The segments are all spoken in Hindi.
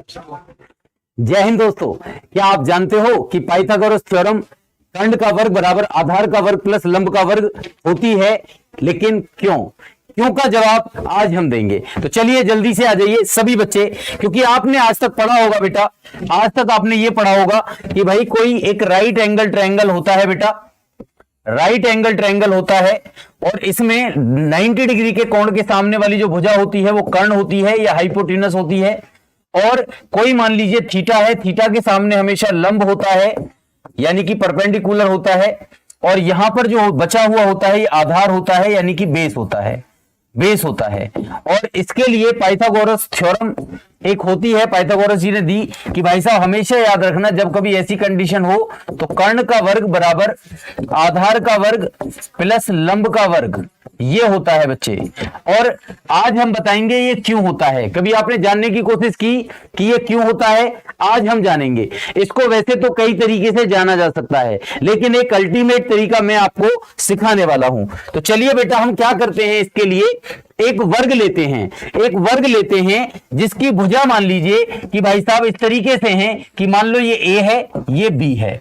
जय हिंद दोस्तों। क्या आप जानते हो कि पाइथागोरस थ्योरम कर्ण का वर्ग बराबर आधार का वर्ग प्लस लंब का वर्ग होती है, लेकिन क्यों? क्यों का जवाब आज हम देंगे। तो चलिए जल्दी से आ जाइए सभी बच्चे, क्योंकि आपने आज तक पढ़ा होगा बेटा, आज तक आपने ये पढ़ा होगा कि भाई कोई एक राइट एंगल ट्रायंगल होता है बेटा, राइट एंगल ट्रायंगल होता है और इसमें 90 डिग्री के कोण के सामने वाली जो भुजा होती है वो कर्ण होती है या हाइपोटेनस होती है, और कोई मान लीजिए थीटा है, थीटा के सामने हमेशा लंब होता है यानी कि परपेंडिकुलर होता है, और यहां पर जो बचा हुआ होता है ये आधार होता है यानी कि बेस होता है, बेस होता है। और इसके लिए पाइथागोरस थ्योरम एक होती है, पाइथागोरस जी ने दी कि भाई साहब हमेशा याद रखना जब कभी ऐसी कंडीशन हो तो कर्ण का वर्ग बराबर आधार का वर्ग प्लस लंब का वर्ग, ये होता है बच्चे। और आज हम बताएंगे ये क्यों होता है। कभी आपने जानने की कोशिश की कि ये क्यों होता है? आज हम जानेंगे। इसको वैसे तो कई तरीके से जाना जा सकता है, लेकिन एक अल्टीमेट तरीका मैं आपको सिखाने वाला हूं। तो चलिए बेटा हम क्या करते हैं, इसके लिए एक वर्ग लेते हैं, एक वर्ग लेते हैं जिसकी भुजा मान लीजिए कि भाई साहब इस तरीके से है कि मान लो ये ए है, ये बी है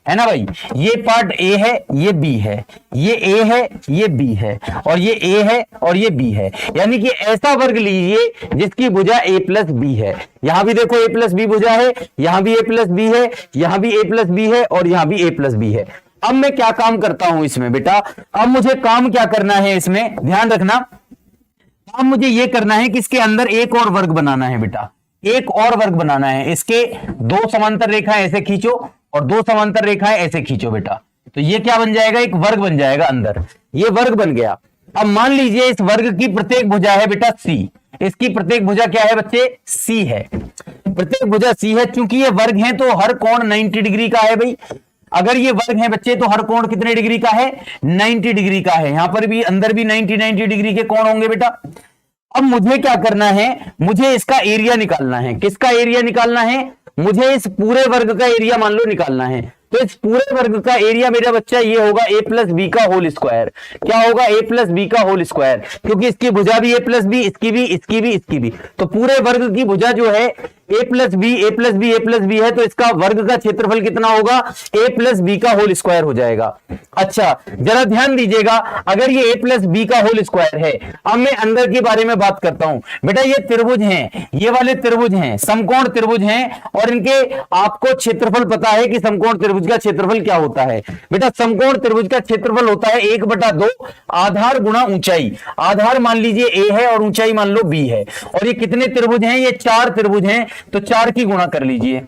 ना भाई, ये पार्ट ए है, ये बी है, ये ए है, ये बी है, और ये ए है और ये बी है। यानी कि ऐसा वर्ग लीजिए जिसकी भुजा ए प्लस बी है। यहां भी देखो ए प्लस बी भुजा है, यहां भी ए प्लस बी है, यहां भी ए प्लस बी है और यहां भी ए प्लस बी है। अब मैं क्या काम करता हूं इसमें बेटा, अब मुझे काम क्या करना है इसमें, ध्यान रखना। अब मुझे यह करना है कि इसके अंदर एक और वर्ग बनाना है बेटा, एक और वर्ग बनाना है। इसके दो समांतर रेखाएं ऐसे खींचो और दो समांतर रेखाएं ऐसे खींचो बेटा, तो ये क्या बन जाएगा, एक वर्ग बन जाएगा अंदर। ये वर्ग बन गया। अब मान लीजिए इस वर्ग की प्रत्येक भुजा है बेटा सी, इसकी प्रत्येक भुजा क्या है बच्चे, सी है, प्रत्येक भुजा सी है। चूंकि ये वर्ग है तो हर कोण 90 डिग्री का है भाई। अगर ये वर्ग है बच्चे तो हर कोण कितने डिग्री का है, 90 डिग्री का है। यहां पर भी अंदर भी 90 डिग्री के कोण होंगे बेटा। अब मुझे क्या करना है, मुझे इसका एरिया निकालना है। किसका एरिया निकालना है, मुझे इस पूरे वर्ग का एरिया मान लो निकालना है। तो इस पूरे वर्ग का एरिया मेरा बच्चा ये होगा ए प्लस बी का होल स्क्वायर। क्या होगा, ए प्लस बी का होल स्क्वायर, क्योंकि इसकी भुजा भी ए प्लस बी, इसकी भी, इसकी भी, इसकी भी। तो पूरे वर्ग की भुजा जो है ए प्लस बी, ए प्लस बी, ए प्लस बी है, तो इसका वर्ग का क्षेत्रफल कितना होगा, ए प्लस बी का होल स्क्वायर हो जाएगा। अच्छा जरा ध्यान दीजिएगा, अगर ये ए प्लस बी का होल स्क्वायर है, अब मैं अंदर के बारे में बात करता हूं बेटा। ये त्रिभुज हैं, ये वाले त्रिभुज हैं, समकोण त्रिभुज हैं, और इनके आपको क्षेत्रफल पता है कि समकोण त्रिभुज का क्षेत्रफल क्या होता है बेटा। समकोण त्रिभुज का क्षेत्रफल होता है 1/2 आधार गुणा ऊंचाई। आधार मान लीजिए ए है और ऊंचाई मान लो बी है, और ये कितने त्रिभुज हैं, ये 4 त्रिभुज हैं, तो 4 की गुणा कर लीजिए,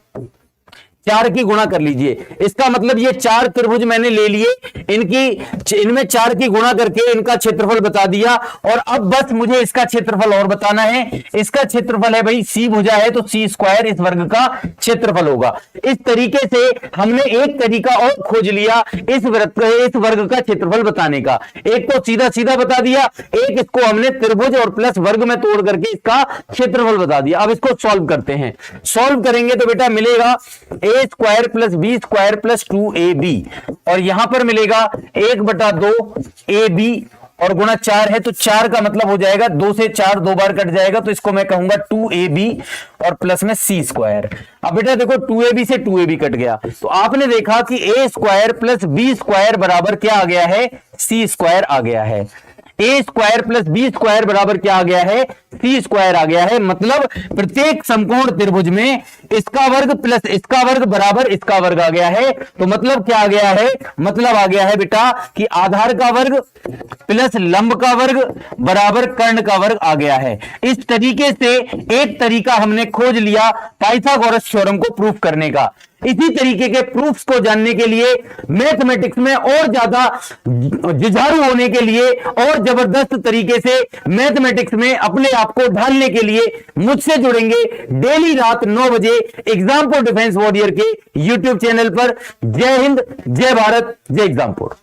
4 की गुणा कर लीजिए। इसका मतलब ये 4 त्रिभुज मैंने ले लिए, इनमें 4 की गुणा करके इनका क्षेत्रफल बता दिया। और अब बस मुझे इसका क्षेत्रफल और बताना है। इसका क्षेत्रफल है भाई, सी भुजा है तो सी स्क्वायर इस वर्ग का क्षेत्रफल होगा। इस तरीके से हमने एक तरीका और खोज लिया इस वर्ग का क्षेत्रफल बताने का। एक तो सीधा सीधा बता दिया, एक इसको हमने त्रिभुज और प्लस वर्ग में तोड़ करके इसका क्षेत्रफल बता दिया। अब इसको सॉल्व करते हैं। सॉल्व करेंगे तो बेटा मिलेगा A square plus B square plus 2ab, और यहां पर मिलेगा 1/2 ab और गुणा 4 है, तो 4 का मतलब हो जाएगा 2 से 4 दो बार कट जाएगा, तो इसको मैं कहूंगा 2ab और प्लस में c स्क्वायर। अब बेटा देखो 2ab से 2ab कट गया, तो आपने देखा कि a square plus b square बराबर क्या आ गया है, c स्क्वायर आ गया है। ए स्क्वायर प्लस बी स्क्वायर बराबर क्या आ गया है, सी स्क्वायर आ गया है। मतलब प्रत्येक समकोण त्रिभुज में इसका वर्ग प्लस इसका वर्ग बराबर इसका वर्ग आ गया है। तो मतलब क्या आ गया है, मतलब आ गया है बेटा कि आधार का वर्ग प्लस लंब का वर्ग बराबर कर्ण का वर्ग आ गया है। इस तरीके से एक तरीका हमने खोज लिया पाइथागोरस थ्योरम को प्रूफ करने का। इसी तरीके के प्रूफ्स को जानने के लिए, मैथमेटिक्स में और ज्यादा जुझारू होने के लिए और जबरदस्त तरीके से मैथमेटिक्स में अपने आप को ढालने के लिए मुझसे जुड़ेंगे डेली रात 9 बजे एग्जामपुर डिफेंस वॉरियर के यूट्यूब चैनल पर। जय हिंद, जय भारत, जय एग्जामपुर।